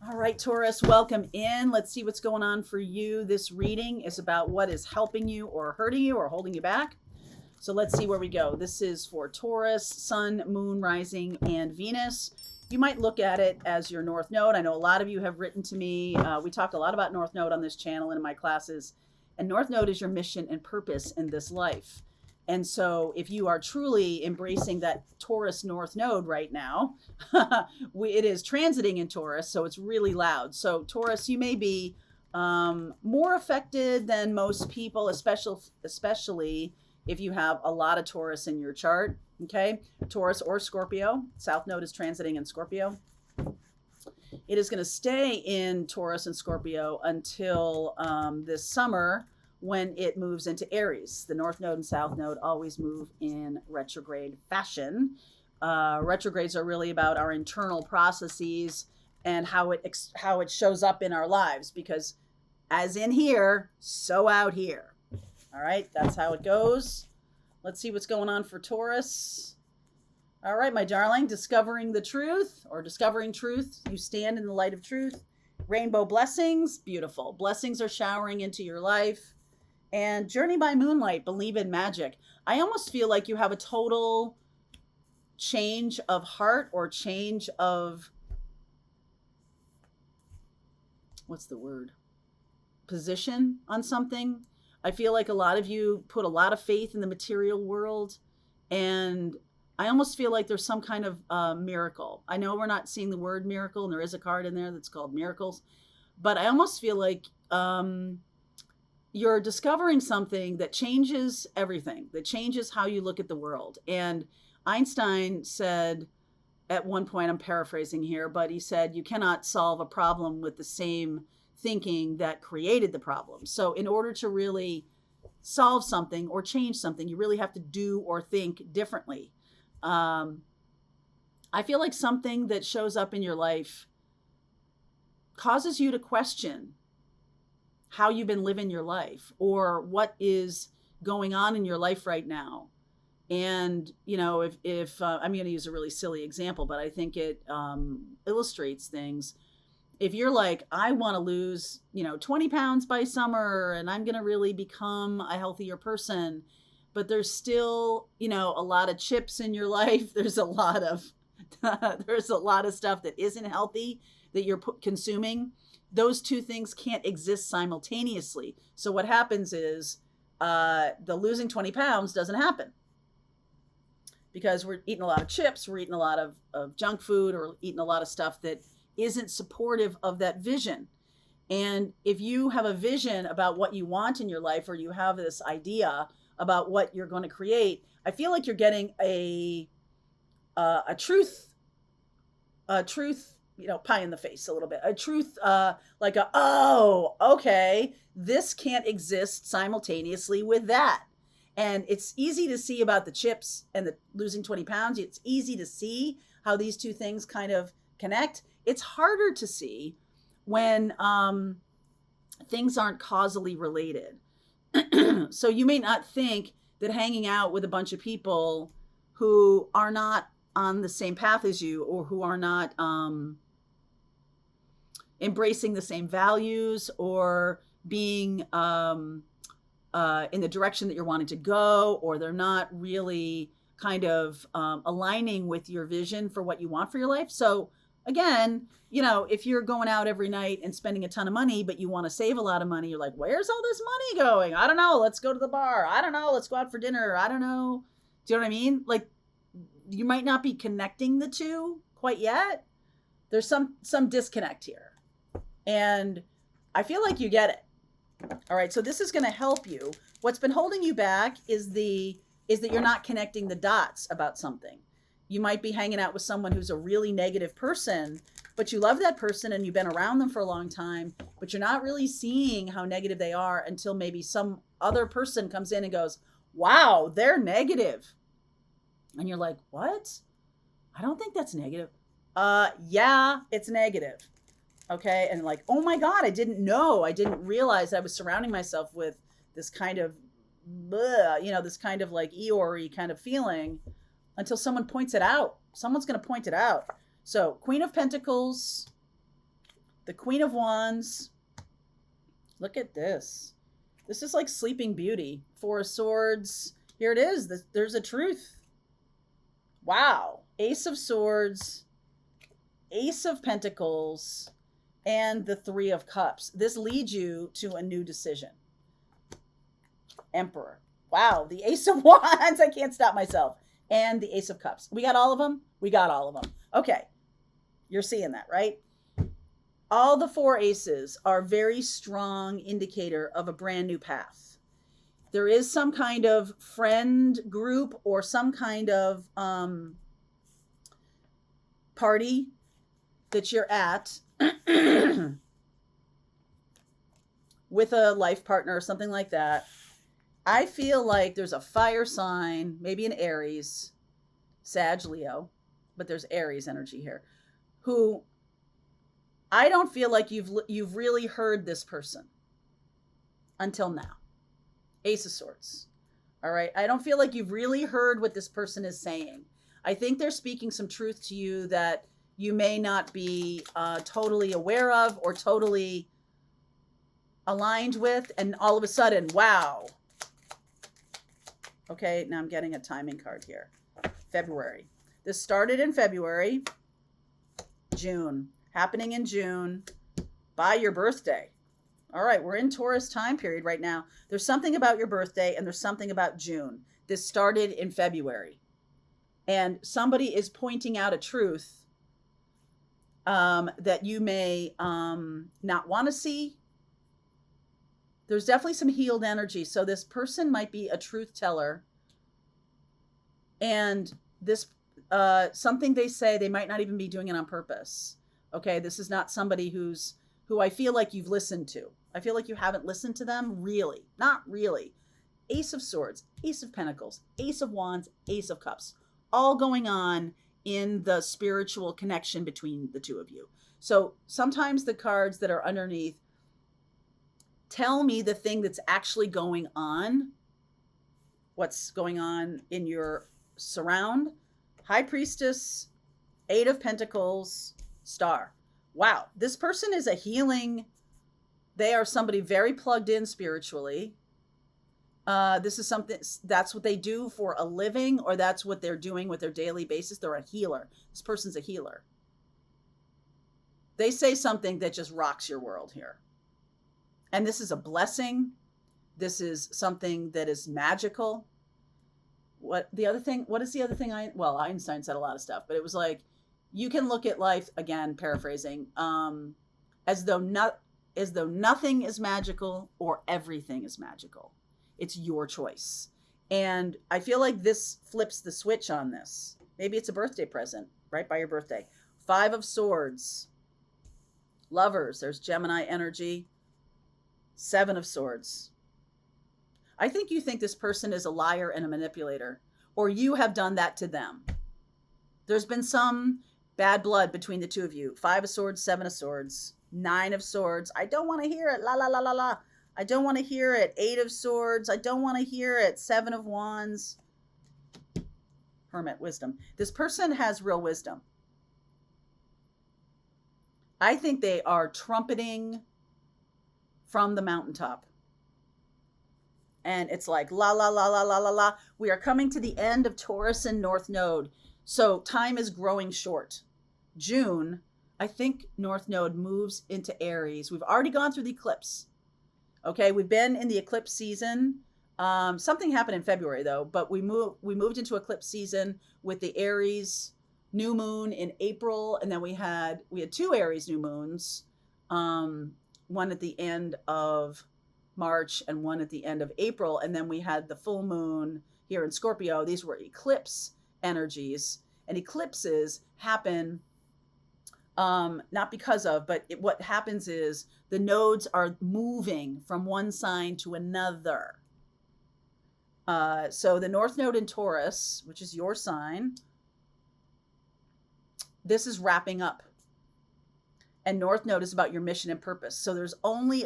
All right, Taurus, welcome in. Let's see what's going on for you. This reading is about what is helping you or hurting you or holding you back. So let's see where we go. This is for Taurus, Sun, Moon, Rising, and Venus. You might look at it as your North Node. I know a lot of you have written to me. We talk a lot about North Node on this channel and in my classes. And North Node is your mission and purpose in this life. And so if you are truly embracing that Taurus North Node right now, it is transiting in Taurus, so it's really loud. So Taurus, you may be more affected than most people, especially if you have a lot of Taurus in your chart, okay? Taurus or Scorpio. South Node is transiting in Scorpio. It is going to stay in Taurus and Scorpio until this summer, when it moves into Aries. The North Node and South Node always move in retrograde fashion. Retrogrades are really about our internal processes and how it shows up in our lives, because as in here, so out here. All right, that's how it goes. Let's see what's going on for Taurus. All right, my darling, discovering the truth or discovering truth. You stand in the light of truth. Rainbow blessings, beautiful. Blessings are showering into your life. And Journey by Moonlight, believe in magic. I almost feel like you have a total change of heart or change of, what's the word? Position on something. I feel like a lot of you put a lot of faith in the material world, and I almost feel like there's some kind of miracle. I know we're not seeing the word miracle, and there is a card in there that's called miracles, but I almost feel like you're discovering something that changes everything, that changes how you look at the world. And Einstein said at one point, I'm paraphrasing here, but he said, you cannot solve a problem with the same thinking that created the problem. So in order to really solve something or change something, you really have to do or think differently. I feel like something that shows up in your life causes you to question how you've been living your life or what is going on in your life right now. And, you know, if I'm going to use a really silly example, but I think it illustrates things. If you're like, I want to lose, 20 pounds by summer and I'm going to really become a healthier person, but there's still, a lot of chips in your life. There's a lot of stuff that isn't healthy that you're consuming. Those two things can't exist simultaneously. So what happens is the losing 20 pounds doesn't happen because we're eating a lot of chips, we're eating a lot of junk food, or eating a lot of stuff that isn't supportive of that vision. And if you have a vision about what you want in your life, or you have this idea about what you're going to create, I feel like you're getting a truth, pie in the face a little bit, a truth, oh, okay, this can't exist simultaneously with that. And it's easy to see about the chips and the losing 20 pounds. It's easy to see how these two things kind of connect. It's harder to see when things aren't causally related. So you may not think that hanging out with a bunch of people who are not on the same path as you, or who are not embracing the same values, or being in the direction that you're wanting to go, or they're not really kind of aligning with your vision for what you want for your life. So again, if you're going out every night and spending a ton of money, but you want to save a lot of money, you're like, where's all this money going? I don't know. Let's go to the bar. I don't know. Let's go out for dinner. I don't know. Do you know what I mean? Like, you might not be connecting the two quite yet. There's some disconnect here. And I feel like you get it. All right. So this is going to help you. What's been holding you back is that you're not connecting the dots about something. You might be hanging out with someone who's a really negative person, but you love that person and you've been around them for a long time, but you're not really seeing how negative they are until maybe some other person comes in and goes, wow, they're negative. And you're like, what? I don't think that's negative. Yeah, it's negative. Okay. And like, oh my God, I didn't know. I didn't realize I was surrounding myself with this kind of, this kind of like Eeyore kind of feeling, until someone points it out. Someone's going to point it out. So Queen of Pentacles, The Queen of Wands. Look at this. This is like Sleeping Beauty. Four of Swords. Here it is. There's a truth. Wow. Ace of Swords. Ace of Pentacles. And the Three of Cups. This leads you to a new decision. Emperor. Wow. The Ace of Wands. I can't stop myself. And the Ace of Cups. We got all of them? We got all of them. Okay. You're seeing that, right? All the four aces are very strong indicator of a brand new path. There is some kind of friend group or some kind of party that you're at with a life partner or something like that. I feel like there's a fire sign, maybe an Aries, Sag, Leo, but there's Aries energy here, who I don't feel like you've really heard this person until now. Ace of Swords. All right. I don't feel like you've really heard what this person is saying. I think they're speaking some truth to you that you may not be totally aware of or totally aligned with. And all of a sudden, wow. Okay. Now I'm getting a timing card here. February. This started in February, June. Happening in June by your birthday. All right, we're in Taurus time period right now. There's something about your birthday and there's something about June. This started in February. And somebody is pointing out a truth that you may not want to see. There's definitely some healed energy. So this person might be a truth teller. And this something they say, they might not even be doing it on purpose. Okay, this is not somebody who I feel like you've listened to. I feel like you haven't listened to them, really. Not really. Ace of Swords, Ace of Pentacles, Ace of Wands, Ace of Cups. All going on in the spiritual connection between the two of you. So sometimes the cards that are underneath tell me the thing that's actually going on. What's going on in your surround. High Priestess, Eight of Pentacles, Star. Wow, this person is a healing. They are somebody very plugged in spiritually. This is something, that's what they do for a living, or that's what they're doing with their daily basis. They're a healer. This person's a healer. They say something that just rocks your world here. And this is a blessing. This is something that is magical. What is the other thing? Einstein said a lot of stuff, but it was like, you can look at life, again, paraphrasing, as though nothing is magical or everything is magical. It's your choice. And I feel like this flips the switch on this. Maybe it's a birthday present, right by your birthday. Five of Swords. Lovers. There's Gemini energy. Seven of Swords. I think you think this person is a liar and a manipulator, or you have done that to them. There's been some bad blood between the two of you. Five of Swords, Seven of Swords, Nine of Swords. I don't want to hear it. La, la, la, la, la. I don't want to hear it. Eight of Swords. I don't want to hear it. Seven of Wands. Hermit, wisdom. This person has real wisdom. I think they are trumpeting from the mountaintop. And it's like, la, la, la, la, la, la, la. We are coming to the end of Taurus and North Node. So time is growing short. June, I think North Node moves into Aries. We've already gone through the eclipse. Okay, we've been in the eclipse season. Something happened in February though, but we moved into eclipse season with the Aries new moon in April, and then we had two Aries new moons, one at the end of March and one at the end of April, and then we had the full moon here in Scorpio. These were eclipse energies, and eclipses happen not because of, but what happens is the nodes are moving from one sign to another. So the North Node in Taurus, which is your sign, this is wrapping up. And North Node is about your mission and purpose. So there's only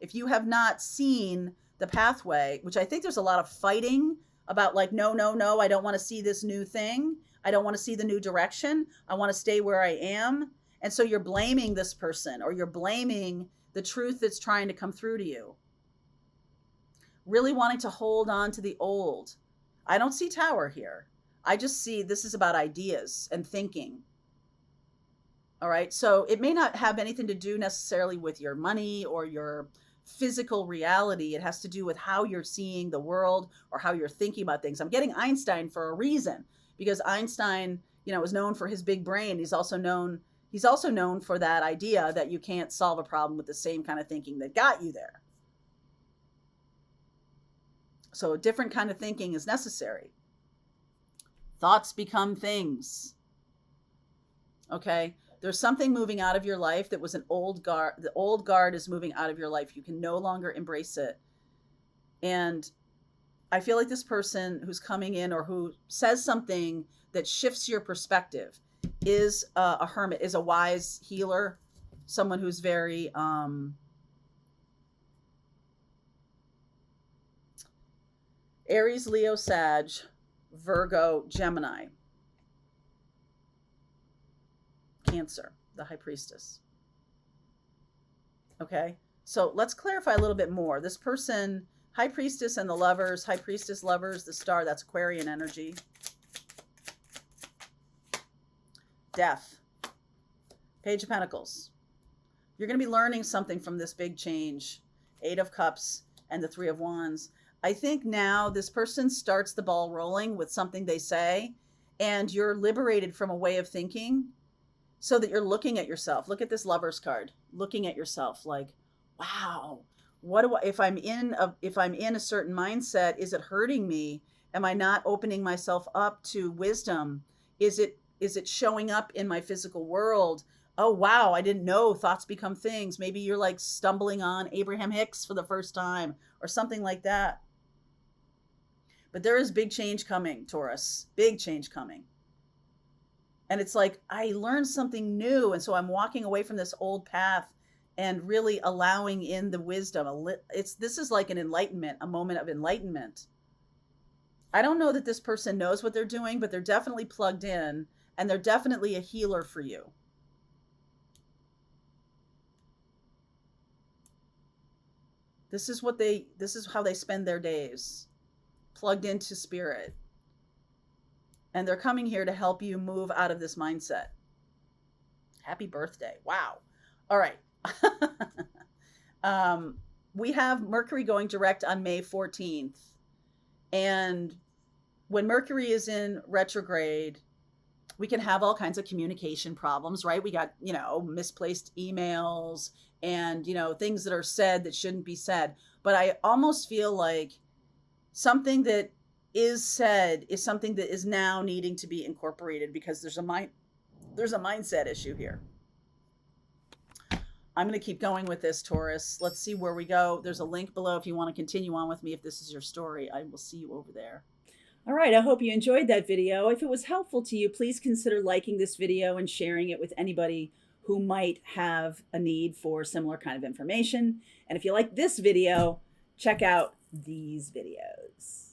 if you have not seen the pathway, which I think there's a lot of fighting about, like, no, I don't want to see this new thing. I don't want to see the new direction. I want to stay where I am. And so you're blaming this person, or you're blaming the truth that's trying to come through to you. Really wanting to hold on to the old. I don't see Tower here. I just see this is about ideas and thinking. All right. So it may not have anything to do necessarily with your money or your physical reality. It has to do with how you're seeing the world or how you're thinking about things. I'm getting Einstein for a reason, because Einstein, is known for his big brain. He's also known for that idea that you can't solve a problem with the same kind of thinking that got you there. So a different kind of thinking is necessary. Thoughts become things. Okay? There's something moving out of your life that was an old guard. The old guard is moving out of your life. You can no longer embrace it. And I feel like this person who's coming in, or who says something that shifts your perspective, is a hermit, is a wise healer, someone who's very Aries, Leo, Sag, Virgo, Gemini, Cancer, the High Priestess. Okay, so let's clarify a little bit more. This person, High Priestess and the Lovers, High Priestess, Lovers, the Star, that's Aquarian energy. Death, Page of Pentacles. You're going to be learning something from this big change. Eight of Cups and the Three of Wands. I think now this person starts the ball rolling with something they say, and you're liberated from a way of thinking, so that you're looking at yourself. Look at this Lover's card. Looking at yourself like, wow, what do I, if I'm in a certain mindset, is it hurting me? Am I not opening myself up to wisdom? Is it showing up in my physical world? Oh, wow, I didn't know thoughts become things. Maybe you're like stumbling on Abraham Hicks for the first time or something like that. But there is big change coming, Taurus. Big change coming. And it's like, I learned something new. And so I'm walking away from this old path and really allowing in the wisdom. This is like an enlightenment, a moment of enlightenment. I don't know that this person knows what they're doing, but they're definitely plugged in, and they're definitely a healer for you. This is how they spend their days, plugged into spirit. And they're coming here to help you move out of this mindset. Happy birthday. Wow. All right. We have Mercury going direct on May 14th. And when Mercury is in retrograde, we can have all kinds of communication problems, right? We got, misplaced emails and, things that are said that shouldn't be said. But I almost feel like something that is said is something that is now needing to be incorporated, because there's a mindset issue here. I'm going to keep going with this, Taurus. Let's see where we go. There's a link below if you want to continue on with me. If this is your story, I will see you over there. All right. I hope you enjoyed that video. If it was helpful to you, please consider liking this video and sharing it with anybody who might have a need for similar kind of information. And if you like this video, check out these videos.